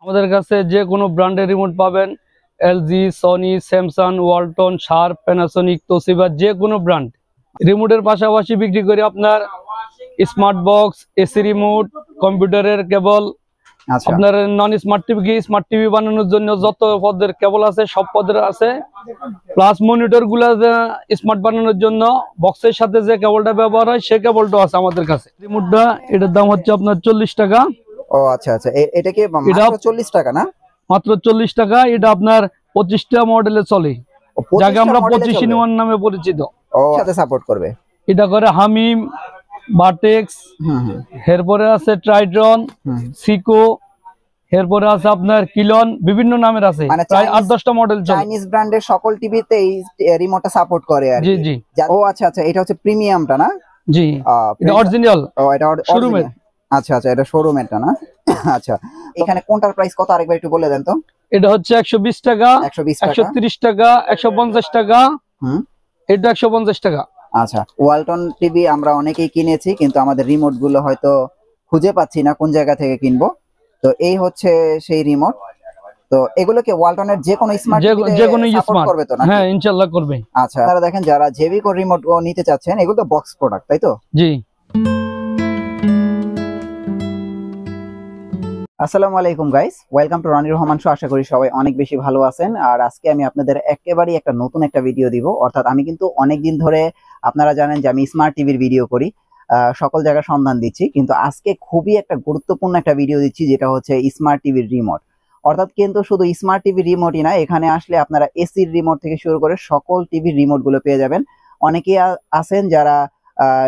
আমাদের কাছে যে কোনো ব্র্যান্ডের রিমোট পাবেন। LG, Sony, Samsung, Walton, sharp, Panasonic, Toshiba, যে কোনো ব্র্যান্ড। রিমোটের পাশাপাশি বিক্রি করি আপনার স্মার্ট বক্স, এসি রিমোট, কম্পিউটারের কেবল, আপনার নন স্মার্ট টিভি বানানোর জন্য যত পদের কেবল আছে সব পদের আছে। প্লাস মনিটর গুলা স্মার্ট বানানোর জন্য বক্সের সাথে যে কেবলটা ব্যবহার হয় সে কেবলটা আছে আমাদের কাছে। রিমোটটা এটার দাম হচ্ছে আপনার 40 টাকা। ও আচ্ছা আচ্ছা, এটা কি মাত্র 40 টাকা না? মাত্র 40 টাকা। এটা আপনার 25টা মডেলে চলে, যাকে আমরা 25 নামে পরিচিত। ও সাথে সাপোর্ট করবে। এটা করে হামিম, ভার্টেক্স, এরপরে আছে ট্রাইট্রন, সিকো, এরপরে আছে আপনার কিলন, বিভিন্ন নামের আছে, প্রায় 8-10টা মডেল চলে। চাইনিজ ব্র্যান্ডের সকল টিভিতে এই রিমোটটা সাপোর্ট করে আর জি জি। ও আচ্ছা আচ্ছা, এটা হচ্ছে প্রিমিয়ামটা না? জি, এটা অরিজিনাল। ও এটা শোরুমের। আচ্ছা আচ্ছা, এটা শোরুমেরটা না? আচ্ছা, এখানে কোনটার প্রাইস কত আরেকবার একটু বলে দেন তো। এটা হচ্ছে 120 টাকা, 130 টাকা, 150 টাকা, এটা 150 টাকা। আচ্ছা, ওয়ালটন টিভি আমরা অনেকেই কিনেছি, কিন্তু আমাদের রিমোট গুলো হয়তো খুঁজে পাচ্ছি না কোন জায়গা থেকে কিনবো। তো এই হচ্ছে সেই রিমোট। তো এগুলোকে ওয়ালটনের যে কোনো স্মার্ট সাপোর্ট করবে তো না? হ্যাঁ, ইনশাআল্লাহ করবে। আচ্ছা, আপনারা দেখেন যারা জেবিকো রিমোট নিতে চাচ্ছেন, এগুলো তো বক্স প্রোডাক্ট, তাই তো? জি। আসসালামু আলাইকুম গাইস, ওয়েলকাম টু রনির রহমান শো। আশা করি সবাই অনেক বেশি ভালো আছেন। আর আজকে আমি আপনাদের একেবারেই একটা নতুন একটা ভিডিও দিব। অর্থাৎ আমি কিন্তু অনেকদিন ধরে, আপনারা জানেন যে আমি স্মার্ট টিভির ভিডিও করি, সকল জায়গায় সন্ধান দিচ্ছি, কিন্তু আজকে খুবই একটা গুরুত্বপূর্ণ একটা ভিডিও দিচ্ছি, যেটা হচ্ছে স্মার্ট টিভির রিমোট। অর্থাৎ কিন্তু শুধু স্মার্ট টিভির রিমোটই না, এখানে আসলে আপনারা এসির রিমোট থেকে শুরু করে সকল টিভির রিমোট গুলো পেয়ে যাবেন। অনেকেই আছেন যারা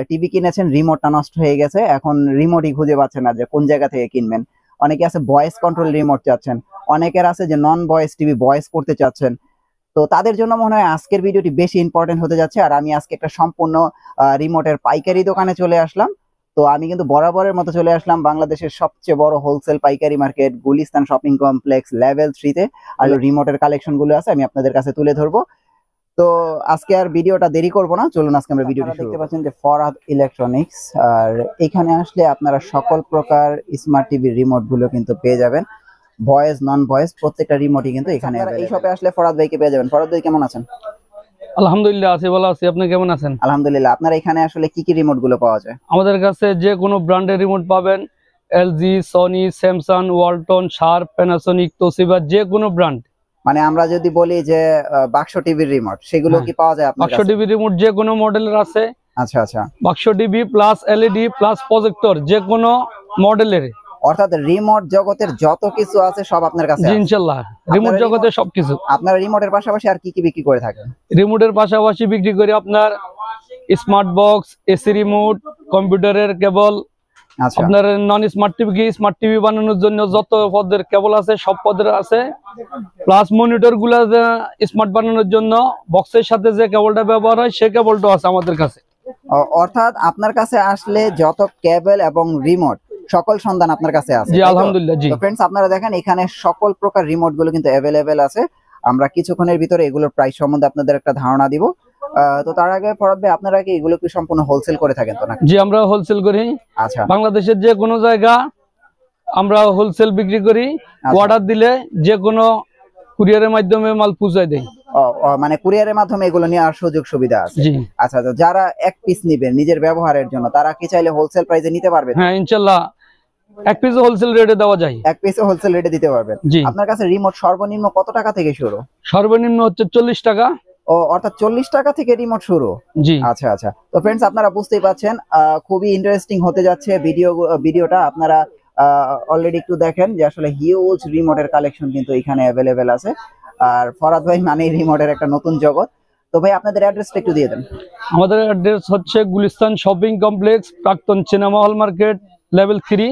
টিভি কিনেছেন, রিমোটটা নষ্ট হয়ে গেছে, এখন রিমোটই খুঁজে পাচ্ছেন না যে কোন জায়গা থেকে কিনবেন। অনেকে আছে ভয়েস কন্ট্রোল রিমোট চাচ্ছেন, অনেকের আছে যে নন ভয়েস টিভি ভয়েস করতে চাচ্ছেন। তো তাদের জন্য মনে হয় আজকের ভিডিওটি বেশি ইম্পর্টেন্ট হতে যাচ্ছে। আর আমি আজকে একটা সম্পূর্ণ রিমোটের পাইকারি দোকানে চলে আসলাম। তো আমি কিন্তু বরাবরের মতো চলে আসলাম বাংলাদেশের সবচেয়ে বড় হোলসেল পাইকারি market Gulistan shopping complex level 3-তে। আর রিমোটের কালেকশন গুলো আছে আমি আপনাদের কাছে তুলে ধরবো। তো আজকে আর ভিডিওটা দেরি করব না, চলুন আজকে আমরা ভিডিওটি দেখতে পাচ্ছেন যে ফরহাদ ইলেকট্রনিক্স। আর এখানে আসলে আপনারা সকল প্রকার স্মার্ট টিভির রিমোট গুলো কিন্তু পেয়ে যাবেন, ভয়েস নন ভয়েস প্রত্যেকটা রিমোটই কিন্তু এখানে। এই শপে আসলে ফরহাদ ভাইকে পেয়ে যাবেন। ফরহাদ ভাই কেমন আছেন? আলহামদুলিল্লাহ আছি, ভালো আছি। আপনি কেমন আছেন? আলহামদুলিল্লাহ। আপনার এখানে আসলে কি কি রিমোট গুলো পাওয়া যায়? আমাদের কাছে যে কোনো ব্র্যান্ডের রিমোট পাবেন। LG, Sony, Samsung, Walton, sharp, Panasonic, Toshiba, যে কোনো ব্র্যান্ড। মানে আমরা যদি বলি যে বাক্স টিভির রিমোট, সেগুলো কি পাওয়া যায় আপনার কাছে? বাক্স টিভির রিমোট যে কোনো মডেলের আছে। আচ্ছা আচ্ছা, বাক্স TV plus LED plus projector, যে কোনো মডেলের। অর্থাৎ রিমোট জগতের যত কিছু আছে সব আপনার কাছে আছে? ইনশাআল্লাহ, রিমোট জগতের সবকিছু। আপনারা রিমোটের পাশাপাশি আর কি কি বিক্রি করে থাকেন? রিমোটের পাশাপাশি বিক্রি করি আপনার স্মার্ট বক্স, এসি রিমোট, কম্পিউটারের কেবল, আপনার নন স্মার্ট টিভি বানানোর জন্য যত পদের কেবল আছে সব পদের আছে। প্লাস মনিটর গুলা স্মার্ট বানানোর জন্য বক্সের সাথে যে কেবলটা ব্যবহার হয় সে কেবলটা আছে আমাদের কাছে। অর্থাৎ আপনার কাছে আসলে যত কেবল এবং রিমোট সকল সন্ধান আপনার কাছে আছে? জি আলহামদুলিল্লাহ। জি ফ্রেন্ডস, আপনারা দেখেন এখানে সকল প্রকার রিমোট গুলো কিন্তু অ্যাভেলেবেল আছে। আমরা কিছুক্ষণের ভিতরে এগুলোর প্রাইস সম্বন্ধে আপনাদের একটা ধারণা দিব। তো তার আগে ফরহাদ ভাই, আপনারা কি এগুলো কি সম্পূর্ণ হোলসেল করে থাকেন তো নাকি? জি, আমরা হোলসেল করি। আচ্ছা, বাংলাদেশের যে কোনো জায়গা আমরা হোলসেল বিক্রি করি। অর্ডার দিলে যে কোনো কুরিয়ারের মাধ্যমে মাল পৌঁছায় দেই। মানে কুরিয়ারের মাধ্যমে এগুলো নেওয়ার সুযোগ সুবিধা আছে? জি। আচ্ছা, যারা এক পিস নেবেন নিজের ব্যবহারের জন্য, তারা কি চাইলে হোলসেল প্রাইসে নিতে পারবে? হ্যাঁ ইনশাআল্লাহ, এক পিস হোলসেল রেটে দেওয়া যায়। এক পিস হোলসেল রেটে দিতে পারবেন? জি। আপনার কাছে রিমোট সর্বনিম্ন কত টাকা থেকে শুরু? সর্বনিম্ন হচ্ছে 40 টাকা। ও, অর্থাৎ 40 টাকা থেকে রিমোট শুরু? জি। আচ্ছা আচ্ছা। তো ফ্রেন্ডস, আপনারা বুঝতেই পাচ্ছেন খুবই ইন্টারেস্টিং হতে যাচ্ছে ভিডিওটা। আপনারা অলরেডি একটু দেখেন যে আসলে হিউজ রিমোটের কালেকশন কিন্তু এখানে অ্যাভেলেবেল আছে। আর ফরহাদ ভাই মানে রিমোটের একটা নতুন জগৎ। তো ভাই, আপনাদের অ্যাড্রেসটা একটু দিয়ে দেন। আমাদের অ্যাড্রেস হচ্ছে গুলিস্তান শপিং কমপ্লেক্স, প্রাক্তন সিনেমা হল মার্কেট, লেভেল 3।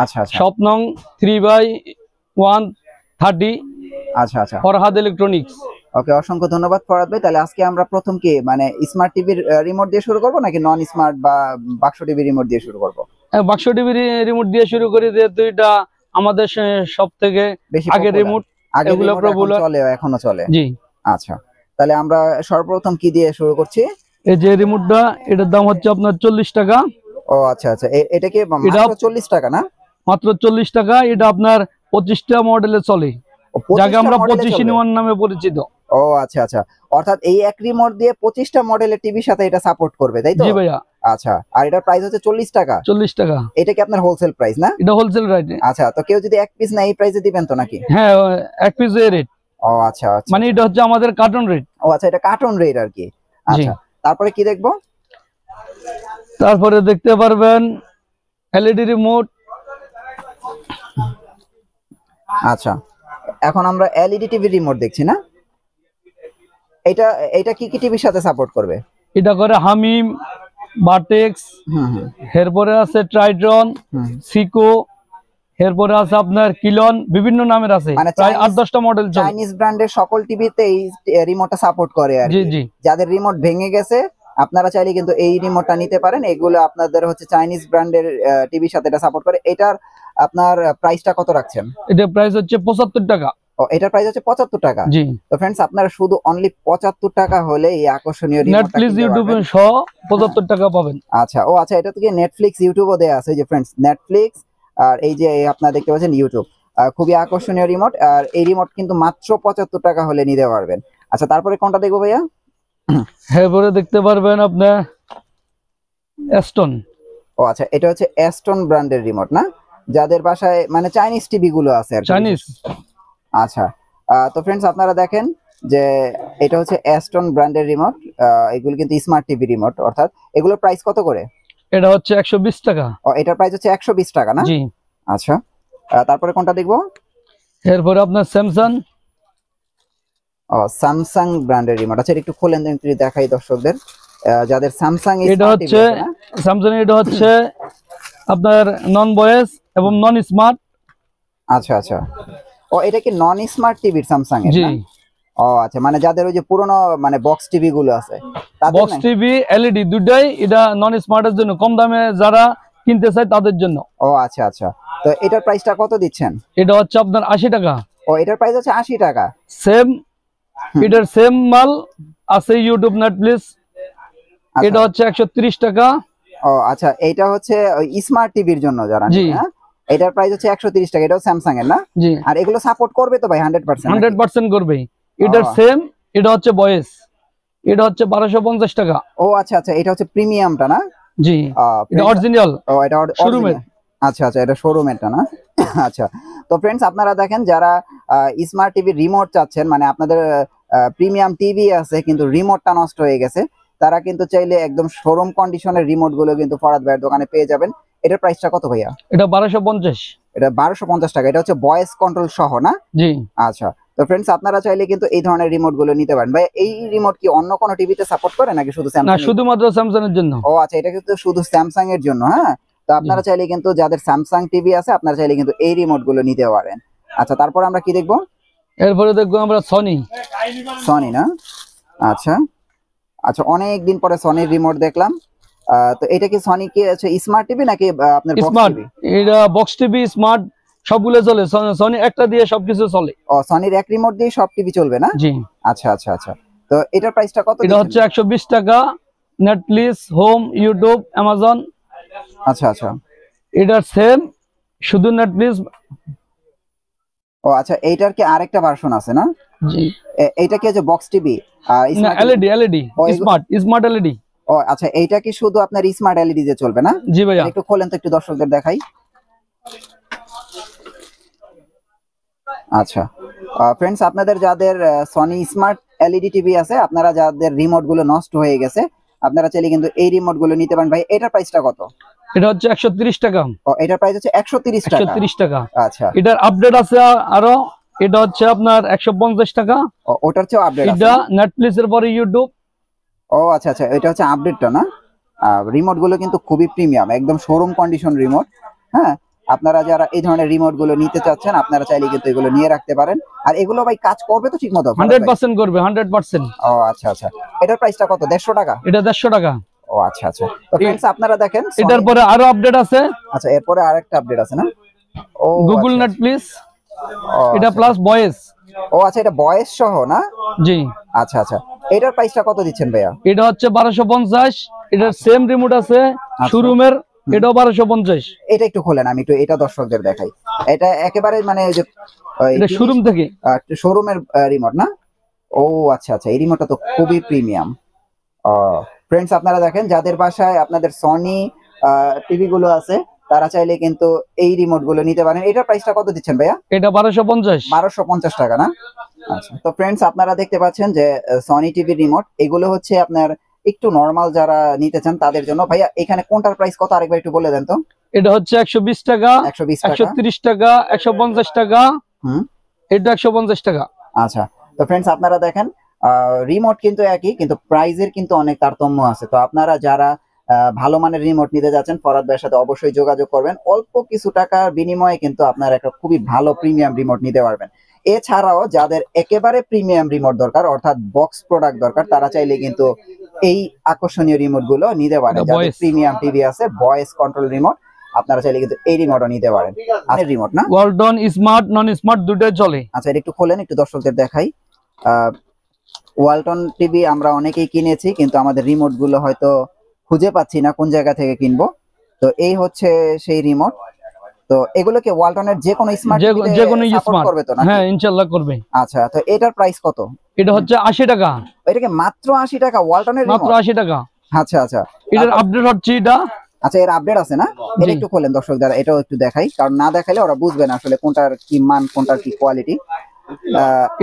আচ্ছা আচ্ছা, শপ নং 3/130। আচ্ছা আচ্ছা, ফরহাদ ইলেকট্রনিক্স। ওকে, অসংখ্য ধন্যবাদ ফরহাদ ভাই। তাহলে আজকে আমরা প্রথম কি মানে স্মার্ট টিভির রিমোট দিয়ে শুরু করব নাকি নন স্মার্ট বা বাক্স টিভির রিমোট দিয়ে শুরু করব? বাক্স টিভির রিমোট দিয়ে শুরু করি, যেহেতু এটা আমাদের সবথেকে আগের রিমোট। এগুলো চলে, এখনো চলে? জি। আচ্ছা, তাহলে আমরা সর্বপ্রথম কি দিয়ে শুরু করছি? এই যে রিমোটটা, এটার দাম হচ্ছে আপনার 40 টাকা। ও আচ্ছা আচ্ছা, এটা কি মাত্র 40 টাকা না? মাত্র 40 টাকা। এটা আপনার 25টা মডেলে চলে, ও, 25টা যাকে আমরা মডেলে 25 in চলবে। 1 নামে পরিচিত। ও আচ্ছা আচ্ছা, অর্থাৎ এই এক রিমোট দিয়ে 25টা মডেলের টিভির সাথে এটা সাপোর্ট করবে, তাই তো? জি ভাইয়া। আচ্ছা, আর এটার প্রাইস হচ্ছে 40 টাকা। 40 টাকা। এটা কি আপনার হোলসেল প্রাইস না? এটা হোলসেল রেট। আচ্ছা, তো কেউ যদি এক পিস না এই প্রাইসে দিবেন তো নাকি? হ্যাঁ, এক পিস রেট। ও আচ্ছা আচ্ছা, মানে এটা হচ্ছে আমাদের কার্টন রেট। ও আচ্ছা, এটা কার্টন রেট আর কি। আচ্ছা, তারপরে কি দেখবো? তারপরে দেখতে পারবেন এলইডি রিমোট। আচ্ছা, এখন আমরা এলইডি টিভি রিমোট দেখছি না? এটা এটা কি কি টিভির সাথে সাপোর্ট করবে? এটা করে হামিম, বাটেক্স, হুম হুম এরপরে আছে ট্রাইড্রন, হুম। সিকো, এরপরে আছে আপনার কিলন, বিভিন্ন নামের আছে, মানে প্রায় 8-10টা মডেল চলে। চাইনিজ ব্র্যান্ডের সকল টিভিতে এই রিমোটটা সাপোর্ট করে আর জি কি। জি। যাদের রিমোট ভেঙে গেছে আপনারা চাইলে কিন্তু এই রিমোটটা নিতে পারেন। এগুলো আপনাদের হচ্ছে চাইনিজ ব্র্যান্ডের টিভির সাথে এটা সাপোর্ট করে। এটার আপনার প্রাইসটা কত রাখছেন? এটা প্রাইস হচ্ছে 75 টাকা। ও, এটার প্রাইস হচ্ছে 75 টাকা। জি। তো फ्रेंड्स, আপনারা শুধু অনলি 75 টাকা হলে এই আকর্ষণীয় রিমোটটা নেটফ্লিক্স, কিনতে ইউটিউব পারবেন। সহ 75 টাকা পাবেন। আচ্ছা, ও আচ্ছা, এটা থেকে নেটফ্লিক্স ইউটিউবও দেয়া আছে, এই যে फ्रेंड्स নেটফ্লিক্স আর এই যে আপনারা দেখতে পাচ্ছেন ইউটিউব। খুবই আকর্ষণীয় রিমোট, আর এই রিমোট কিন্তু মাত্র 75 টাকা হলে নিতে পারবেন। আচ্ছা, তারপরে কোনটা দেখবো ভাইয়া? এরপরে দেখতে পারবেন আপনার অ্যাস্টন। ও আচ্ছা, এটা হচ্ছে অ্যাস্টন ব্র্যান্ডের রিমোট না? যাদের বাসায় মানে চাইনিজ টিভি গুলো আছে আর কি। চাইনিজ। আচ্ছা, তো फ्रेंड्स আপনারা দেখেন যে এটা হচ্ছে অ্যাস্টন ব্র্যান্ডের রিমোট। এগুলো কিন্তু স্মার্ট টিভি রিমোট, অর্থাৎ এগুলোর প্রাইস কত করে? এটা হচ্ছে 120 টাকা। ও, এটার প্রাইস হচ্ছে 120 টাকা না? জি। আচ্ছা, তারপরে কোনটা দেখবো? এরপরে আপনার স্যামসাং। ও, স্যামসাং ব্র্যান্ডের রিমোট। আচ্ছা, এটা একটু খোলেন তো, একটু দেখাই দর্শকদের যাদের স্যামসাং। এটা হচ্ছে স্যামসাং, এটা হচ্ছে আপনার নন ভয়েস এবং নন স্মার্ট। আচ্ছা আচ্ছা, ও এটা কি নন স্মার্ট টিভির স্যামসাং এর? জি। ও আচ্ছা, মানে যাদের ওই যে পুরনো মানে বক্স টিভি গুলো আছে তাদের বক্স নাই? টিভি, এলইডি দুটাই, এটা নন স্মার্টের জন্য, কম দামে যারা কিনতে চায় তাদের জন্য। ও আচ্ছা আচ্ছা, তো এটার প্রাইসটা কত দিচ্ছেন? এটা হচ্ছে আপনার 80 টাকা। ও, এটার প্রাইস হচ্ছে 80 টাকা। সেম, এটার সেম মাল আছে ইউটিউব, নেটফ্লিক্স। আচ্ছা। এটা হচ্ছে 130 টাকা। ও আচ্ছা, এটা হচ্ছে স্মার্ট টিভির জন্য যারা জি। হ্যাঁ, এটার প্রাইস হচ্ছে 130 টাকা। এটাও স্যামসাং এর না? জি। আর এগুলো সাপোর্ট করবে তো ভাই 100%? 100% করবে। এটার সেম, এটা হচ্ছে ভয়েস, এটা হচ্ছে 1250 টাকা। ও আচ্ছা আচ্ছা, এটা হচ্ছে প্রিমিয়ামটা না? জি। এটা অরিজিনাল। ও, এটা শোরুমের। আচ্ছা আচ্ছা, এটা শোরুমেরটা না? আচ্ছা, তো फ्रेंड्स আপনারা দেখেন যারা স্মার্ট টিভি রিমোট চাচ্ছেন, মানে আপনাদের প্রিমিয়াম টিভি আছে কিন্তু রিমোটটা নষ্ট হয়ে গেছে, তারা কিন্তু চাইলে একদম শোরুম কন্ডিশনের রিমোট গুলো কিন্তু ফরাদ ভাইয়ের দোকানে পেয়ে যাবেন। এটার প্রাইসটা কত ভাইয়া? এটা 1250। এটা 1250 টাকা। এটা হচ্ছে ভয়েস কন্ট্রোল সহ না? জি। আচ্ছা, তো फ्रेंड्स আপনারা চাইলে কিন্তু এই ধরনের রিমোট গুলো নিতে পারেন। ভাই, এই রিমোট কি অন্য কোনো টিভিতে সাপোর্ট করে নাকি শুধু না, স্যামসাং? শুধুমাত্র স্যামসাং এর জন্য। ও আচ্ছা, এটা কিন্তু শুধু স্যামসাং এর জন্য। হ্যাঁ, তো আপনারা চাইলে কিন্তু যাদের স্যামসাং টিভি আছে আপনারা চাইলে কিন্তু এই রিমোট গুলো নিতে পারেন। আচ্ছা, তারপর আমরা কি দেখবো? এরপরে দেখবো আমরা সনি। সনি না? আচ্ছা আচ্ছা, অনেক দিন পরে সনির রিমোট দেখলাম। তো এটা কি সনি কি আছে স্মার্ট টিভি নাকি আপনার বক্স স্মার্ট। টিভি? এটা বক্স টিভি, স্মার্ট সবগুলো চলে। সনি একটা দিয়ে সবকিছু চলে। ও, সনির এক রিমোট দিয়ে সব টিভি চলবে না? জি। আচ্ছা আচ্ছা আচ্ছা, তো এটার প্রাইসটা কত? এটা হচ্ছে 120 টাকা। Netflix, home, YouTube, Amazon. আচ্ছা আচ্ছা, এটার সেম, শুধু নেটফ্লিক্স। ও আচ্ছা, এইটার কি আরেকটা ভার্সন আছে না? জি। এইটা কি আছে বক্স টিভি? না, এলইডি স্মার্ট এলইডি। ও আচ্ছা, এইটা কি শুধু আপনার স্মার্ট এলইডি দিয়ে চলবে না? জি ভাইয়া। একটু খোলেন তো, একটু দর্শকদের দেখাই। আচ্ছা, फ्रेंड्स আপনাদের যাদের সনি স্মার্ট এলইডি টিভি আছে, আপনারা যাদের রিমোট গুলো নষ্ট হয়ে গেছে আপনারা চাইলে কিন্তু এই রিমোট গুলো নিতে পারেন। ভাই, এটার প্রাইসটা কত? এটা হচ্ছে 130 টাকা। ও, এটার প্রাইস হচ্ছে 130 টাকা। 130 টাকা। আচ্ছা, এটার আপডেট আছে আরো। এটা হচ্ছে আপনার 150 টাকা। ওটার চেয়ে আপডেট আছে? এটা নেটফ্লিক্স এর পরে ইউটিউব। ও আচ্ছা আচ্ছা, এটা হচ্ছে আপডেটটা না? রিমোট গুলো কিন্তু খুবই প্রিমিয়াম, একদম শোরুম কন্ডিশন রিমোট। হ্যাঁ, আপনারা যারা এই ধরনের রিমোট গুলো নিতে চাচ্ছেন আপনারা চাইলে কিন্তু এগুলো নিয়ে রাখতে পারেন। আর এগুলো ভাই কাজ করবে তো ঠিকমতো? 100% করবে, 100%। ও আচ্ছা আচ্ছা, এটার প্রাইসটা কত? 150 টাকা? এটা 150 টাকা। ও আচ্ছা আচ্ছা, তো फ्रेंड्स আপনারা দেখেন এটার পরে আরো আপডেট আছে। আচ্ছা, এরপরে আরেকটা আপডেট আছে না? ও, গুগল আচ্ছা, নেটফ্লিক্স। ও এটা আচ্ছা। Plus voice. ও আচ্ছা, এটা ভয়েস সহ না? জি। আচ্ছা আচ্ছা, এটার প্রাইসটা কত দিচ্ছেন ভাইয়া? এটা হচ্ছে 1250। এটার সেম রিমোট আছে শোরুমের, এটাও 1250। এটা একটু খোলেন, আমি একটু এটা দর্শকদের দেখাই। এটা একেবারে মানে ওই যে এটা শোরুম থেকে শোরুমের রিমোট না? ও আচ্ছা আচ্ছা, এই রিমোটটা তো খুবই প্রিমিয়াম। ফ্রেন্ডস আপনারা দেখেন, যাদের বাসায় আপনাদের সনি টিভি গুলো আছে তারা চাইলে কিন্তু এই রিমোট গুলো নিতে পারেন। এটার প্রাইসটা কত দিচ্ছেন ভাইয়া? এটা 1250। 1250 টাকা না? আচ্ছা, তো ফ্রেন্ডস আপনারা দেখতে পাচ্ছেন যে সনি টিভি রিমোট এগুলো হচ্ছে আপনার একটু নরমাল যারা নিতে চান তাদের জন্য। ভাইয়া এখানে কোনটার প্রাইস কত আরেকবার একটু বলে দেন তো। এটা হচ্ছে 120 টাকা, 120 টাকা, 130 টাকা, 150 টাকা, এটা 150 টাকা। আচ্ছা, তো ফ্রেন্ডস আপনারা দেখেন রিমোট কিন্তু একই, কিন্তু প্রাইজের কিন্তু অনেক তারতম্য আছে। তো আপনারা যারা ভালো মানের রিমোট নিতে যাচ্ছেন ফরহাদ ভাইয়ের সাথে অবশ্যই যোগাযোগ করবেন। অল্প কিছু টাকার বিনিময়ে কিন্তু আপনারা একটা খুবই ভালো প্রিমিয়াম রিমোট নিতে পারবেন। এছাড়াও যাদের একেবারে প্রিমিয়াম রিমোট দরকার, অর্থাৎ বক্স প্রোডাক্ট দরকার, তারা চাইলে কিন্তু এই আকর্ষণীয় রিমোট গুলো নিতে পারেন। যাদের প্রিমিয়াম টিভি আছে, ভয়েস কন্ট্রোল রিমোট, আপনারা চাইলে কিন্তু এই রিমোটও নিতে পারেন। আর রিমোট না, ওয়ালটন স্মার্ট নন স্মার্ট দুটোই চলে। আচ্ছা, এটা একটু খোলেন, একটু দর্শকদের দেখাই। ওয়ালটন টিভি আমরা অনেকেই কিনেছি, কিন্তু আমাদের রিমোট গুলো হয়তো খুঁজে পাচ্ছি না কোন জায়গা থেকে কিনবো। তো এই হচ্ছে সেই রিমোট। তো এগুলোকে ওয়ালটনের যে কোনো স্মার্ট যে কোনো স্মার্ট করবে তো না? হ্যাঁ ইনশাআল্লাহ করবে। আচ্ছা, তো এটার প্রাইস কত? এটা হচ্ছে 80 টাকা। এটাকে মাত্র 80 টাকা ওয়ালটনের মাত্র রিমোট? 80 টাকা। আচ্ছা আচ্ছা, এটার আপডেট হচ্ছে এটা। আচ্ছা, এর আপডেট আছে না? এটা একটু খোলেন দর্শকদের, এটাও একটু দেখাই, কারণ না দেখাইলে ওরা বুঝবে না আসলে কোনটার কি মান, কোনটার কি কোয়ালিটি।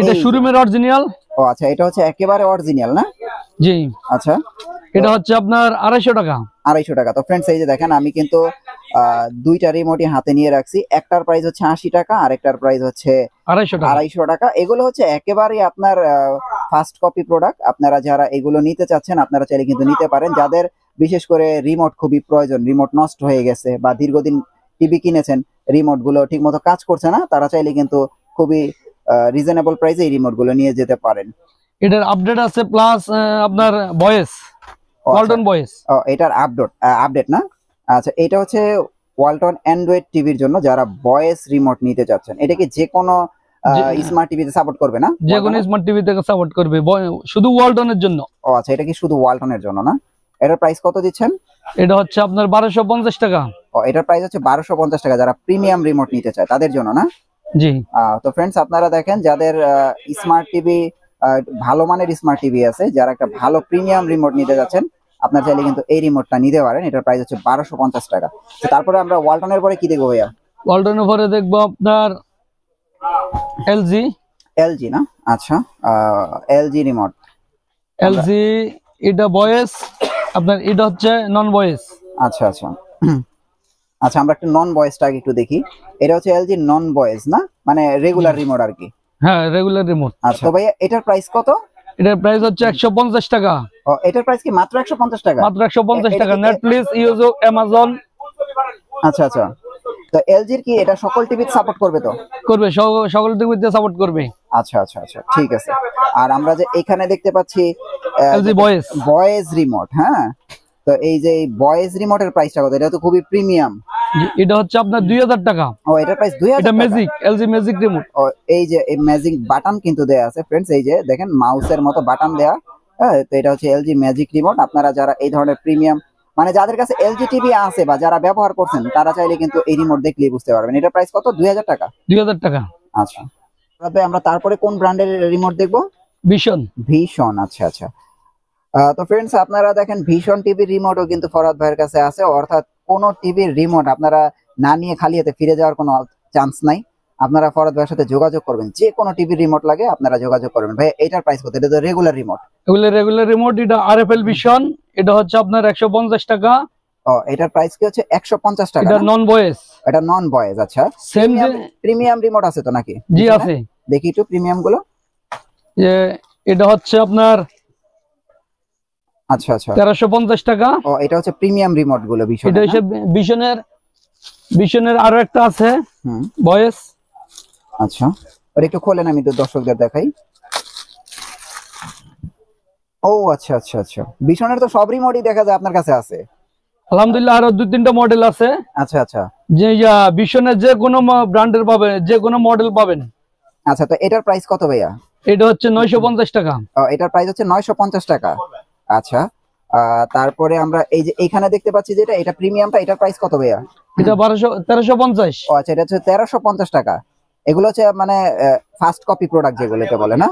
এটা শোরুমের অরিজিনাল। ও আচ্ছা, এটা হচ্ছে একেবারে অরিজিনাল না? জি। আচ্ছা, এটা হচ্ছে আপনার 250 টাকা। 250 টাকা। তো ফ্রেন্ডস এই যে দেখেন, আমি কিন্তু দুইটা রিমোটই হাতে নিয়ে রাখছি। একটার প্রাইস হচ্ছে 80 টাকা, আর একটার প্রাইস হচ্ছে 250 টাকা। এগুলো হচ্ছে একেবারে আপনার ফার্স্ট কপি প্রোডাক্ট। আপনারা যারা এগুলো নিতে চাচ্ছেন আপনারা চাইলে কিন্তু নিতে পারেন। যাদের বিশেষ করে রিমোট খুবই প্রয়োজন, রিমোট নষ্ট হয়ে গেছে বা দীর্ঘদিন টিভি কিনেছেন, রিমোট গুলো ঠিক মতো কাজ করছে না, তারা চাইলে কিন্তু খুবই রিজনেবল প্রাইসে এই রিমোট গুলো নিয়ে যেতে পারেন। এটার আপডেট আছে প্লাস আপনার ভয়েস, ওয়ালটন ভয়েস। এটার আপডেট না? আচ্ছা, এটা হচ্ছে ওয়ালটন অ্যান্ড্রয়েড টিভির জন্য যারা ভয়েস রিমোট নিতে চাচ্ছেন। এটা কি যে কোনো স্মার্ট টিভিতে সাপোর্ট করবে না? যে কোনো স্মার্ট টিভি থেকে সাপোর্ট করবে, শুধু ওয়ালটনের জন্য। ও আচ্ছা, এটা কি শুধু ওয়ালটনের জন্য না? এটার প্রাইস কত দিচ্ছেন? এটা হচ্ছে আপনার 1250 টাকা। এটার প্রাইস হচ্ছে 1250 টাকা, যারা প্রিমিয়াম রিমোট নিতে চায় তাদের জন্য না? জি। তো ফ্রেন্ডস আপনারা দেখেন, যাদের স্মার্ট টিভি, ভালো মানের স্মার্ট টিভি আছে, যারা একটা ভালো প্রিমিয়াম রিমোট নিতে যাচ্ছেন, আপনার চাইলে কিন্তু এই রিমোটটা নিতে পারেন। এটার প্রাইস হচ্ছে 1250 টাকা। তো তারপরে আমরা ওয়ালটনের পরে কি দেখবো ভাইয়া? ওয়ালটনের পরে দেখবো আপনার এলজি না? আচ্ছা, এলজি রিমোট। এলজি, এটা ভয়েস, আপনার এটা হচ্ছে নন ভয়েস। আচ্ছা আচ্ছা আচ্ছা, আমরা একটু নন ভয়েসটা আগে একটু দেখি। এটা হচ্ছে এলজি নন ভয়েস না, মানে রেগুলার রিমোট আর কি? হ্যাঁ, রেগুলার রিমোট। আচ্ছা, তো ভাইয়া এটার প্রাইস কত? এটার প্রাইস হচ্ছে 150 টাকা। এটার প্রাইস কি মাত্র 150 টাকা? মাত্র 150 টাকা। নেটফ্লিক্স, ইউজো, অ্যামাজন। আচ্ছা আচ্ছা, তো এলজির কি এটা সকল টিভিতে সাপোর্ট করবে তো? করবে, সকল টিভিতে সাপোর্ট করবে। আচ্ছা আচ্ছা আচ্ছা, ঠিক আছে। আর আমরা যে এখানে দেখতে পাচ্ছি এলজি ভয়েস রিমোট, হ্যাঁ, তো এই যে ভয়েস রিমোটের প্রাইসটা কত? এটা তো খুবই প্রিমিয়াম। এটা হচ্ছে আপনার 2000 টাকা। এটার প্রাইস 2000 টাকা। এটা ম্যাজিক, এলজি ম্যাজিক রিমোট। এই যে এই ম্যাজিক বাটন কিন্তু দেয়া আছে ফ্রেন্ডস, এই যে দেখেন মাউসের মতো বাটন দেয়া। হ্যাঁ, তো এটা হচ্ছে এলজি ম্যাজিক রিমোট। আপনারা যারা এই ধরনের প্রিমিয়াম, মানে যাদের কাছে এলজি টিভি আছে বা যারা ব্যবহার করছেন, তারা চাইলে কিন্তু এই রিমোট দেখলেই বুঝতে পারবেন। এটার প্রাইস কত? 2000 টাকা। 2000 টাকা। আচ্ছা, তবে আমরা তারপরে কোন ব্র্যান্ডের রিমোট দেখবো? ভিশন। আচ্ছা আচ্ছা, তো ফ্রেন্ডস আপনারা দেখেন, ভিশন টিভির রিমোটও কিন্তু ফরহাদ ভাইয়ের কাছে আছে। অর্থাৎ কোন টিভির রিমোট আপনারা না নিয়ে খালি হাতে ফিরে যাওয়ার কোনো চান্স নাই। আপনারা ফরহাদ ভাইয়ের সাথে যোগাযোগ করবেন, যে কোনো টিভির রিমোট লাগে আপনারা যোগাযোগ করবেন। ভাই এটার প্রাইস কত? এটা তো রেগুলার রিমোট। রেগুলার রিমোট, এটা আরএফএল ভিশন। এটা হচ্ছে আপনার 150 টাকা। এটার প্রাইস কি হচ্ছে? 150 টাকা। এটা নন ভয়েস। এটা নন ভয়েস। আচ্ছা, সেম প্রিমিয়াম রিমোট আছে তো নাকি? জি আছে। দেখি একটু প্রিমিয়াম গুলো। এটা হচ্ছে আপনার আচ্ছা আচ্ছা 1350 টাকা। এটা হচ্ছে প্রিমিয়াম রিমোট গুলো ভিশন। এটা হচ্ছে ভিশনের আরো একটা আছে ভয়েস। আচ্ছা, আর একটু খোলেন, আমি তো দর্শকদের দেখাই। আচ্ছা আচ্ছা আচ্ছা, ভিশনের তো সব রিমোটই দেখা যায় আপনার কাছে আছে। আলহামদুলিল্লাহ, আরো 2-3টা মডেল আছে। আচ্ছা আচ্ছা, যে ভিশনের যে কোনো ব্র্যান্ডের পাবেন, যে কোনো মডেল পাবেন। আচ্ছা, তো এটার প্রাইস কত ভাইয়া? এটা হচ্ছে 950 টাকা। এটার প্রাইস হচ্ছে 950 টাকা। আচ্ছা, তারপরে আমরা এই যে এখানে দেখতে পাচ্ছি যেটা এটা প্রিমিয়ামটা, এটার প্রাইস কত ভাইয়া? এটা 1350। ও আচ্ছা, এটা হচ্ছে 1350 টাকা। এগুলো হচ্ছে মানে ফার্স্ট কপি প্রোডাক্ট যেগুলো এটা বলে না?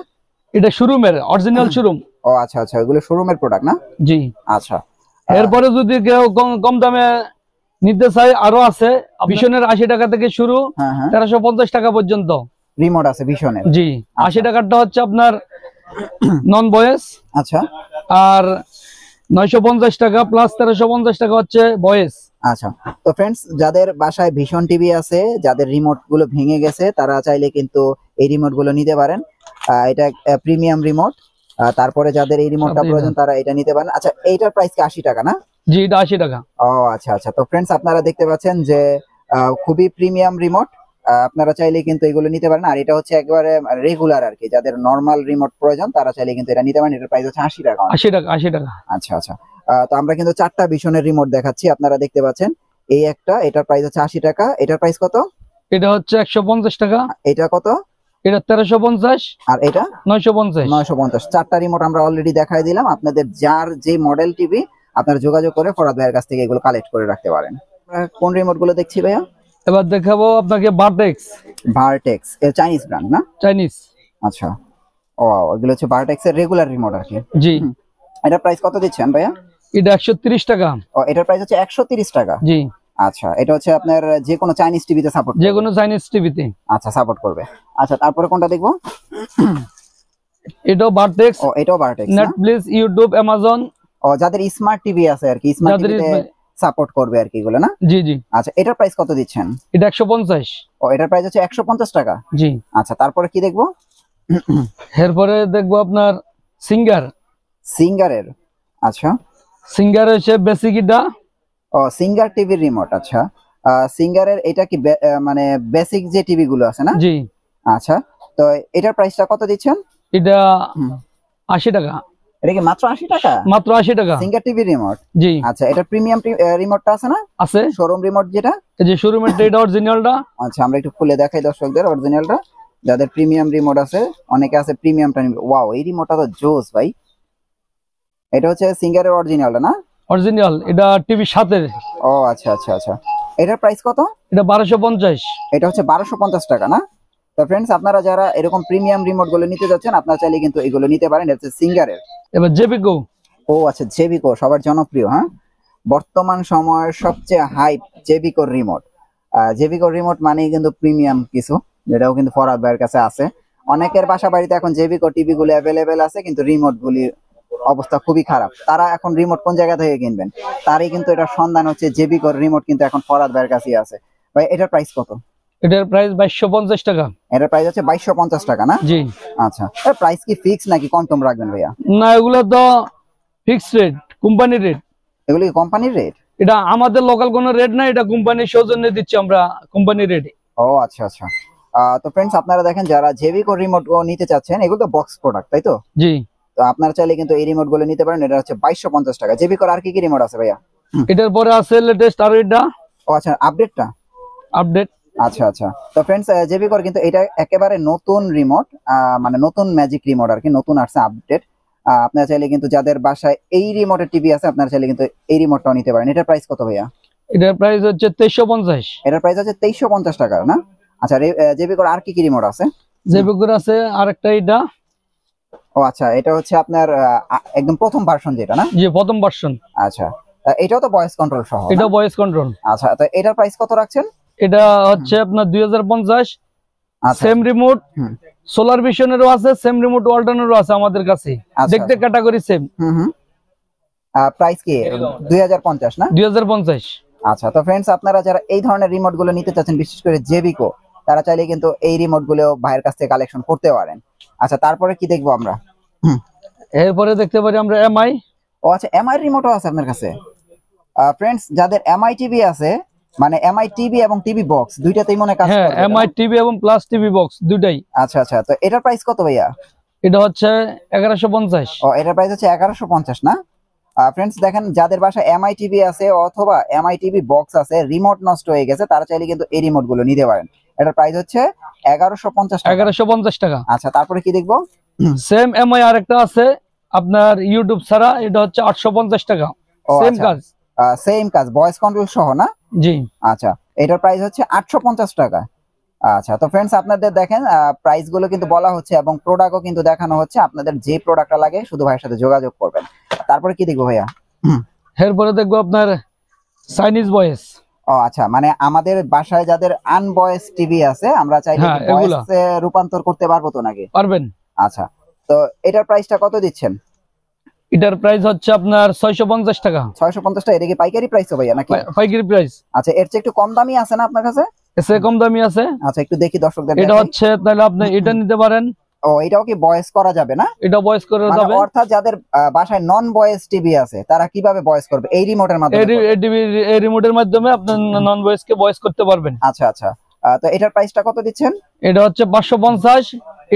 এটা শোরুমের অরিজিনাল শোরুম। ও আচ্ছা আচ্ছা, এগুলো শোরুমের প্রোডাক্ট না? জি। আচ্ছা, এরপরে যদি কেউ কম দামে নিতে চাই আরো আছে, ভিশনের 80 টাকা থেকে শুরু, হ্যাঁ হ্যাঁ, 1350 টাকা পর্যন্ত রিমোট আছে ভিশনের। জি। 80 টাকাটা হচ্ছে আপনার নন ভয়েস। আচ্ছা আর 950 টাকা প্লাস 1350 টাকা হচ্ছে ভয়েস। আচ্ছা, তো ফ্রেন্ডস, যাদের বাসায় ভীষণ টিভি আছে, যাদের রিমোট গুলো ভেঙে গেছে, তারা চাইলে কিন্তু এই রিমোট গুলো নিতে পারেন। এটা প্রিমিয়াম রিমোট। তারপরে যাদের এই রিমোটটা প্রয়োজন তারা এটা নিতে পারেন। আচ্ছা, এইটার প্রাইস কি 80 টাকা না? জি, এটা 80 টাকা। ও আচ্ছা আচ্ছা, তো ফ্রেন্ডস আপনারা দেখতে পাচ্ছেন যে খুবই প্রিমিয়াম রিমোট। আপনারা চাইলে কিন্তু এগুলো নিতে পারেন। আর এটা হচ্ছে একেবারে রেগুলার আর কি, যাদের নরমাল রিমোট প্রয়োজন তারা চাইলে কিন্তু এটা নিতে পারেন। এটার প্রাইস হচ্ছে 80 টাকা। 80 টাকা, 80 টাকা। আচ্ছা আচ্ছা, তো আমরা কিন্তু 4টা ভিশনের রিমোট দেখাচ্ছি, আপনারা দেখতে পাচ্ছেন। এই একটা, এটার প্রাইস হচ্ছে 80 টাকা। এটার প্রাইস কত? এটা হচ্ছে 150 টাকা। এটা কত? এটা 1350। আর এটা 950। 950। 4টা রিমোট আমরা অলরেডি দেখাই দিলাম। আপনাদের যার যে মডেল টিভি আপনারা যোগাযোগ করে ফরাদ ভাইয়ের কাছ থেকে এগুলো কালেক্ট করে রাখতে পারেন। কোন রিমোট গুলো দেখছি ভাইয়া? এবার দেখাবো আপনাকে ভার্টেক্স। ভার্টেক্স এর চাইনিজ ব্র্যান্ড না? চাইনিজ। আচ্ছা, ও এগুলো হচ্ছে ভার্টেক্স এর রেগুলার রিমোট আর কি। জি। এটার প্রাইস কত দিচ্ছেন ভাইয়া? এটা 130 টাকা। ও, এটার প্রাইস হচ্ছে 130 টাকা। জি। আচ্ছা, এটা হচ্ছে আপনার যে কোনো চাইনিজ টিভিতে সাপোর্ট, যে কোনো চাইনিজ টিভিতে। আচ্ছা, সাপোর্ট করবে। আচ্ছা, তারপরে কোনটা দেখবো? এটাও ভার্টেক্স। ও, এটাও ভার্টেক্স না? Netflix, YouTube, Amazon. ও, যাদের স্মার্ট টিভি আছে আর কি, স্মার্ট টিভিতে সাপোর্ট করবে আর কি এগুলো না? জি জি। আচ্ছা, এটার প্রাইস কত দিচ্ছেন? এটা 150। ও, এটার প্রাইস হচ্ছে 150 টাকা। জি। আচ্ছা, তারপরে কি দেখবো? এরপরে দেখবো আপনার সিঙ্গার। সিঙ্গারের। আচ্ছা, সিঙ্গার হচ্ছে বেসিক এটা। ও, সিঙ্গার টিভির রিমোট। আচ্ছা, সিঙ্গারের এটা কি মানে বেসিক যে টিভি গুলো আছে না? জি। আচ্ছা, তো এটার প্রাইসটা কত দিচ্ছেন? এটা 80 টাকা। এটা কি মাত্র 80 টাকা? মাত্র 80 টাকা। Singer TV remote. জি। আচ্ছা, এটা প্রিমিয়াম রিমোটটা আছে না? আছে। শোরুম রিমোট যেটা, এই যে শোরুমের এটা অরিজিনালটা। আচ্ছা, আমরা একটু খুলে দেখাই দর্শকদের অরিজিনালটা। যাদের প্রিমিয়াম রিমোট আছে, অনেকে আছে প্রিমিয়ামটা নিবে। ওয়াও, এই রিমোটটা তো জোস ভাই। এটা হচ্ছে সিঙ্গারের অরিজিনালটা না? অরিজিনাল, এটা টিভির সাথে। ও আচ্ছা আচ্ছা আচ্ছা, এটার প্রাইস কত? এটা 1250। এটা হচ্ছে 1250 টাকা না? তো ফ্রেন্ডস, আপনারা যারা এরকম প্রিমিয়াম রিমোট গুলো নিতে যাচ্ছেন, আপনারা চাইলে কিন্তু এগুলো নিতে পারেন। এটা হচ্ছে সিঙ্গারের। এবার জেবিকো। ও আচ্ছা, জেবিকো সবার জনপ্রিয়। হ্যাঁ, বর্তমান সময়ের সবচেয়ে হাইপ জেবিকোর রিমোট। জেবিকোর রিমোট মানেই কিন্তু প্রিমিয়াম কিছু, যেটাও কিন্তু ফরহাদ ভাইয়ের কাছে আছে। অনেকের বাসা বাড়িতে এখন জেবিকো টিভি গুলো অ্যাভেলেবেল আছে, কিন্তু রিমোট গুলি অবস্থা খুবই খারাপ। তারা এখন রিমোট কোন জায়গা থেকে কিনবেন? তারই কিন্তু এটা সন্ধান হচ্ছে জেবিকোর রিমোট, কিন্তু এখন ফরহাদ ভাইয়ের কাছেই আছে। ভাই, এটার প্রাইস কত? এটার প্রাইস 2250 টাকা। এটার প্রাইস হচ্ছে 2250 টাকা না? জি। আচ্ছা, এর প্রাইস কি ফিক্স নাকি কম টম রাখবেন ভাইয়া? না, এগুলো তো ফিক্সড রেট, কোম্পানি রেট। এগুলো কি কোম্পানির রেট? এটা আমাদের লোকাল কোনো রেট না, এটা কোম্পানির সৌজন্যে দিচ্ছি আমরা কোম্পানি রেটে। ও আচ্ছা আচ্ছা, তো ফ্রেন্ডস, আপনারা দেখেন যারা জেবিকো রিমোট নিতে চাচ্ছেন, এগুলো তো বক্স প্রোডাক্ট তাই তো? জি। তো আপনারা চাইলে কিন্তু এই রিমোট গুলো নিতে পারেন। এটা হচ্ছে 2250 টাকা। জেবিকোর আর কি কি রিমোট আছে ভাইয়া? এটার পরে আছে লেটেস্ট আর এটা ও আচ্ছা, আপডেটটা। আপডেট। আচ্ছা আচ্ছা, তো ফ্রেন্ডস, জেবিকোর কিন্তু এটা একেবারে নতুন রিমোট, মানে নতুন ম্যাজিক রিমোট আর কি, নতুন আসছে আপডেট। আপনারা চাইলে কিন্তু যাদের বাসায় এই রিমোটের টিভি আছে, আপনারা চাইলে কিন্তু এই রিমোটটাও নিতে পারেন। এটার প্রাইস কত ভাইয়া? এটার প্রাইস হচ্ছে 2350। এটার প্রাইস হচ্ছে 2350 টাকা না? আচ্ছা, জেবিকোর আর কি কি রিমোট আছে? জেবিকোর আছে আরেকটা এটা। ও আচ্ছা, এটা হচ্ছে আপনার একদম প্রথম ভার্সন যেটা না? জি, প্রথম ভার্সন। আচ্ছা, এটাও তো ভয়েস কন্ট্রোল সহ? এটা ভয়েস কন্ট্রোল। আচ্ছা, তো এটার প্রাইস কত রাখছেন? এটা হচ্ছে আপনার 2050। আচ্ছা, সেম রিমোট সোলার ভিশনেরও আছে, সেম রিমোট ওয়ালটনেরও আছে আমাদের কাছে। দেখতে ক্যাটাগরি সেম। প্রাইস কি 2050 না? 2050। আচ্ছা, তো ফ্রেন্ডস, আপনারা যারা এই ধরনের রিমোট গুলো নিতে চাচ্ছেন, বিশেষ করে জেবিকো, তারা চাইলে কিন্তু এই রিমোট গুলো ভাইয়ের কাছ থেকে কালেকশন করতে পারেন। আচ্ছা, তারপরে কি দেখবো আমরা? এরপরে দেখতে পারি আমরা এমআই। ও আচ্ছা, এমআই রিমোটও আছে আপনার কাছে। ফ্রেন্ডস, যাদের এমআই টিভি আছে, মানে এমআই টিভি এবং টিভি বক্স দুইটাতেই মনে কাজ হ্যাঁ, করবে? এমআই টিভি এবং প্লাস টিভি বক্স দুটাই। আচ্ছা আচ্ছা, তো এটার প্রাইস কত ভাইয়া? এটা হচ্ছে 1150। ও, এটার প্রাইস হচ্ছে 1150 না? ফ্রেন্ডস, দেখেন যাদের বাসায় এমআই টিভি আছে অথবা এমআই টিভি বক্স আছে, রিমোট নষ্ট হয়ে গেছে, তারা চাইলে কিন্তু এই রিমোট গুলো নিতে পারেন। এটার প্রাইস হচ্ছে 1150 টাকা। 1150 টাকা। আচ্ছা, তারপরে কি দেখবো? সেম এমআই আরেকটা আছে, আপনার ইউটিউব ছাড়া এটা হচ্ছে 850 টাকা। ও সেম আচ্ছা, কাজ। সেম কাজ, ভয়েস কন্ট্রোল সহ না? জি। আচ্ছা, এটার প্রাইস হচ্ছে 850 টাকা। আচ্ছা, তো ফ্রেন্ডস আপনাদের দেখেন প্রাইস গুলো কিন্তু বলা হচ্ছে এবং প্রোডাক্টও কিন্তু দেখানো হচ্ছে। আপনাদের যে প্রোডাক্টটা লাগে শুধু ভাইয়ের সাথে যোগাযোগ করবেন। তারপরে কি দেখবো ভাইয়া? এরপরে দেখবো আপনার চাইনিজ ভয়েস। ও আচ্ছা, মানে আমাদের বাসায় যাদের আনভয়েস টিভি আছে আমরা চাইলে হ্যাঁ, ভয়েস এগুলা রূপান্তর করতে পারবো তো নাকি? পারবেন। আচ্ছা, তো এটার প্রাইসটা কত দিচ্ছেন? এটার প্রাইস হচ্ছে আপনার 650 টাকা। 650 টাকা। এটা কি পাইকারি প্রাইস ভাইয়া নাকি? পাইকারি প্রাইস। আচ্ছা, এর চেয়ে একটু কম দামি আছে না আপনার কাছে? এসে কম দামি আছে। আচ্ছা, একটু দেখি দর্শকদের এটা দেখাই। হচ্ছে তাহলে আপনি এটা নিতে পারেন। ও, এটাও কি ভয়েস করা যাবে না? এটা ভয়েস করে মানে যাবে। অর্থাৎ যাদের বাসায় নন ভয়েস টিভি আছে তারা কিভাবে ভয়েস করবে? এই রিমোটের মাধ্যমে করবে? এই রিমোটের মাধ্যমে আপনি নন ভয়েস কে ভয়েস করতে পারবেন। আচ্ছা আচ্ছা, তো এটার প্রাইসটা কত দিচ্ছেন? এটা হচ্ছে 550।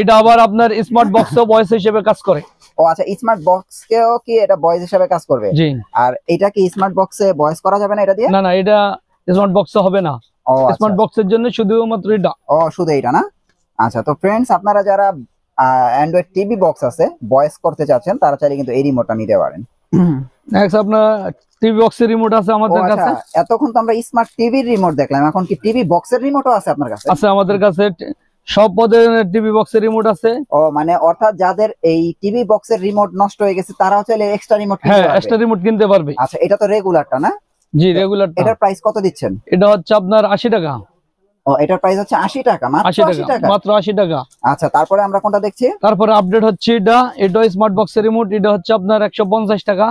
এটা আবার আপনার স্মার্ট বক্সও ভয়েস হিসেবে কাজ করে। ও আচ্ছা, স্মার্ট বক্স কেও কি এটা ভয়েস হিসেবে কাজ করবে? জি। আর এটা কি স্মার্ট বক্সে ভয়েস করা যাবে না এটা দিয়ে? না না, এটা স্মার্ট বক্সে হবে না। ও আচ্ছা, স্মার্ট বক্সের জন্য শুধুমাত্র এটা। ও শুধু এটা না? আচ্ছা, তো ফ্রেন্ডস আপনারা যারা অ্যান্ড্রয়েড টিভি বক্স আছে ভয়েস করতে চাচ্ছেন তারা চাইলে কিন্তু এই রিমোটটা নিতে পারেন। নেক্সট আপনার টিভি বক্সের রিমোট আছে ও আমাদের আচ্ছা, কাছে। এতক্ষণ তো আমরা স্মার্ট টিভির রিমোট দেখলাম, এখন কি টিভি বক্সের রিমোটও আছে আপনার কাছে? আছে আমাদের কাছে সব পদের টিভি বক্সের রিমোট আছে। ও মানে অর্থাৎ যাদের এই টিভি বক্সের রিমোট নষ্ট হয়ে গেছে তারাও চাইলে এক্সট্রা রিমোট কিনতে হ্যাঁ, পারবে? এক্সট্রা রিমোট কিনতে পারবে। আচ্ছা, এটা তো রেগুলারটা না? জি, রেগুলারটা। এটার প্রাইস কত দিচ্ছেন? এটা হচ্ছে আপনার 80 টাকা। ও, এটার প্রাইস হচ্ছে 80 টাকা, মাত্র 80 80 টাকা, টাকা। মাত্র 80 টাকা। আচ্ছা, তারপরে আমরা কোনটা দেখছি? তারপরে আপডেট হচ্ছে এটা স্মার্ট বক্সের রিমোট। এটা হচ্ছে আপনার 150 টাকা।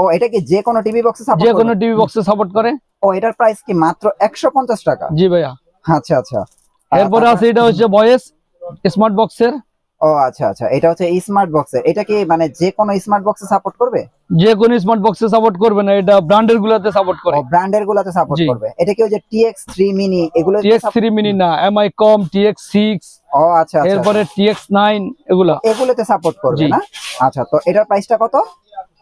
ও, এটা কি যে কোনো টিভি বক্সে সাপোর্ট যে করবে? কোনো টিভি বক্সে সাপোর্ট করে। ও, এটার প্রাইস কি মাত্র 150 টাকা? জি ভাইয়া। আচ্ছা আচ্ছা, এরপরে আছে এটা হচ্ছে ভয়েস স্মার্ট বক্সের। ও আচ্ছা আচ্ছা, এটা হচ্ছে স্মার্ট বক্সের। এটা কি মানে যে কোনো স্মার্ট বক্সে সাপোর্ট করবে? যে কোনো স্মার্ট বক্সে সাপোর্ট করবে না, এটা ব্র্যান্ডের গুলাতে সাপোর্ট করে। ও, ব্র্যান্ডের গুলাতে সাপোর্ট জি। করবে। এটা কি ওই যে TX3 মিনি এগুলো? TX3 মিনি না, MI কম, TX6, ও আচ্ছা আচ্ছা, এরপরে TX9 এগুলা। এগুলোতে সাপোর্ট করবে জি। না? আচ্ছা, তো এটার প্রাইসটা কত?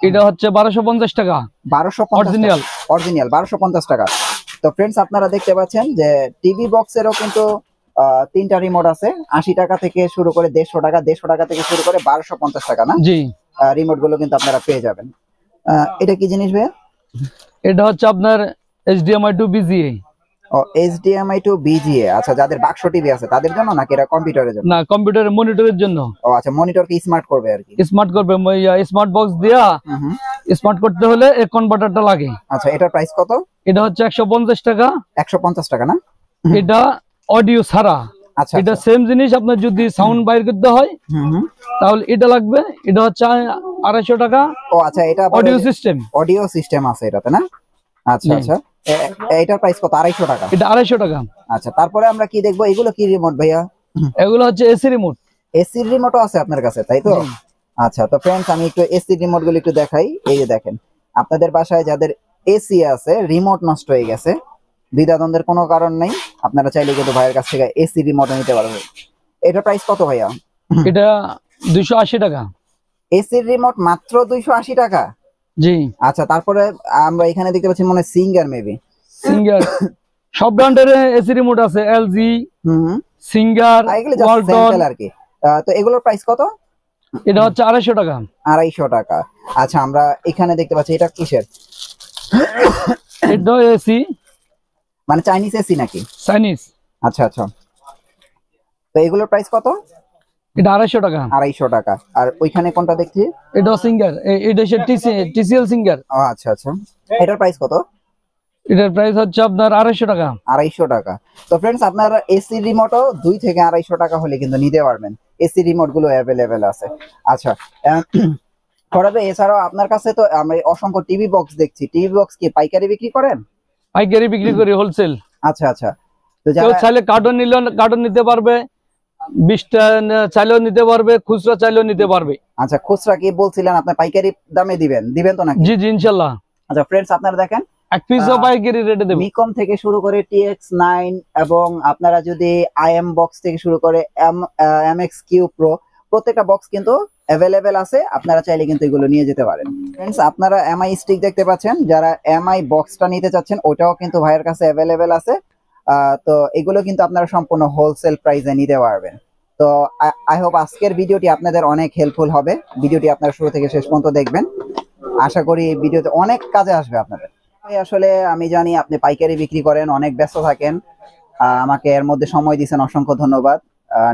এটা হচ্ছে 1250 টাকা। 1250 অরিজিনাল। অরিজিনাল 1250 টাকা। তো ফ্রেন্ডস আপনারা দেখতে পাচ্ছেন যে টিভি বক্সেরও কিন্তু তিনটা রিমোট আছে। 80 টাকা থেকে শুরু করে 150 টাকা, 150 টাকা থেকে শুরু করে 1250 টাকা না? জি। রিমোট গুলো কিন্তু আপনারা পেয়ে যাবেন। এটা কি জিনিস ভাইয়া? এটা হচ্ছে আপনার HDMI টু BGA। ও, HDMI টু BGA। আচ্ছা, যাদের বাক্স টিভি আছে তাদের জন্য নাকি এটা কম্পিউটারের জন্য? না, কম্পিউটারের মনিটরের জন্য। ও আচ্ছা, মনিটর কি স্মার্ট করবে আর কি? স্মার্ট করবে। স্মার্ট বক্স দিয়া হুম। স্মার্ট করতে হলে এই কনভার্টারটা লাগে। আচ্ছা, এটার প্রাইস কত? এটা হচ্ছে 150 টাকা। 150 টাকা না? এটা অডিও ছাড়া। আচ্ছা, এটা সেম জিনিস, আপনার যদি সাউন্ড বাইর করতে হয় হুম। তাহলে এটা লাগবে। এটা হচ্ছে 250 টাকা। ও আচ্ছা, এটা অডিও সিস্টেম। অডিও সিস্টেম আছে এটাতে না? আচ্ছা আচ্ছা, এটার প্রাইস কত? 250 টাকা। এটা 250 টাকা। আচ্ছা, তারপরে আমরা কি দেখবো? এগুলো কি রিমোট ভাইয়া? এগুলো হচ্ছে এসি রিমোট। এসির রিমোটও আছে আপনার কাছে, তাই তো? আচ্ছা, তো ফ্রেন্ডস আমি একটু এসি রিমোট গুলো একটু দেখাই। এই যে দেখেন, আপনাদের বাসায় যাদের এসি আছে, রিমোট নষ্ট হয়ে গেছে, দ্বিধাদ্বন্দ্বের কোনো কারণ নেই, আপনারা চাইলে কিন্তু ভাইয়ের কাছ থেকে এসি রিমোট নিতে পারবেন। এটার প্রাইস কত ভাইয়া? এটা 280 টাকা। এসির রিমোট মাত্র 280 টাকা? জি। আচ্ছা, তারপরে আমরা এখানে দেখতে পাচ্ছি মনে হয় সিঙ্গার মেবি। সিঙ্গার সব ব্র্যান্ডের এসি রিমোট আছে। LG, হুম, সিঙ্গার, এগুলো জাস্ট ওয়ালটন। স্যাম্পল আর কি। তো এগুলোর প্রাইস কত? এটা হচ্ছে 250 টাকা। 250 টাকা। আচ্ছা, আমরা এখানে দেখতে পাচ্ছি এটা কিসের? এটা এসি, মানে চাইনিজ এসি নাকি? চাইনিজ। আচ্ছা আচ্ছা, তো এগুলোর প্রাইস কত? এটা 250 টাকা। 250 টাকা। আর ওইখানে কোনটা দেখছি? এটা সিঙ্গার। এটা হচ্ছে TCL সিঙ্গার। ও আচ্ছা আচ্ছা, এটার প্রাইস কত? এটার প্রাইস হচ্ছে আপনার 250 টাকা। 250 টাকা। তো ফ্রেন্ডস আপনারা এসি রিমোটও 2 থেকে 250 টাকা হলে কিন্তু নিতে পারবেন। এসি রিমোট গুলো অ্যাভেলেবেল আছে। আচ্ছা, ফরাবে এছাড়াও আপনার কাছে তো আমরা অসংখ্য টিভি বক্স দেখছি। টিভি বক্স কি পাইকারি বিক্রি করেন? পাইকারি বিক্রি করি, হোলসেল। আচ্ছা আচ্ছা, তো কেউ যারা চাইলে কার্টন নিলে কার্টন নিতে পারবে, 20টা চাইলেও নিতে পারবে, খুচরা চাইলেও নিতে পারবে। আচ্ছা, খুচরা কি বলছিলেন আপনি পাইকারি দামে দিবেন তো নাকি? জি জি, ইনশাল্লাহ। আচ্ছা ফ্রেন্ডস আপনারা দেখেন, এক পিসও পাইকারি রেটে দেব। মিকম থেকে শুরু করে TX9 এবং আপনারা যদি IM বক্স থেকে শুরু করে MX-Q Pro প্রত্যেকটা বক্স কিন্তু অ্যাভেলেবেল আছে। আপনারা চাইলে কিন্তু এগুলো নিয়ে যেতে পারেন। ফ্রেন্ডস আপনারা MI স্টিক দেখতে পাচ্ছেন, যারা MI বক্সটা নিতে চাচ্ছেন ওটাও কিন্তু ভাইয়ের কাছে অ্যাভেলেবেল আছে। তো এগুলো কিন্তু আপনারা সম্পূর্ণ হোলসেল প্রাইসে নিতে পারবেন। তো আই হোপ আজকের ভিডিওটি আপনাদের অনেক হেল্পফুল হবে। ভিডিওটি আপনারা শুরু থেকে শেষ পর্যন্ত দেখবেন, আশা করি ভিডিওতে অনেক কাজে আসবে আপনাদের। আসলে আমি জানি আপনি পাইকারি বিক্রি করেন, অনেক ব্যস্ত থাকেন, আমাকে এর মধ্যে সময় দিয়েছেন, অসংখ্য ধন্যবাদ।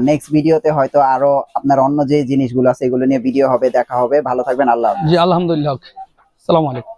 নেক্সট ভিডিওতে হয়তো আরো আপনার অন্য যে জিনিসগুলো আছে এগুলো নিয়ে ভিডিও হবে, দেখা হবে। ভালো থাকবেন, আল্লাহ হাফেজ। জি আলহামদুলিল্লাহ, আসসালামু আলাইকুম।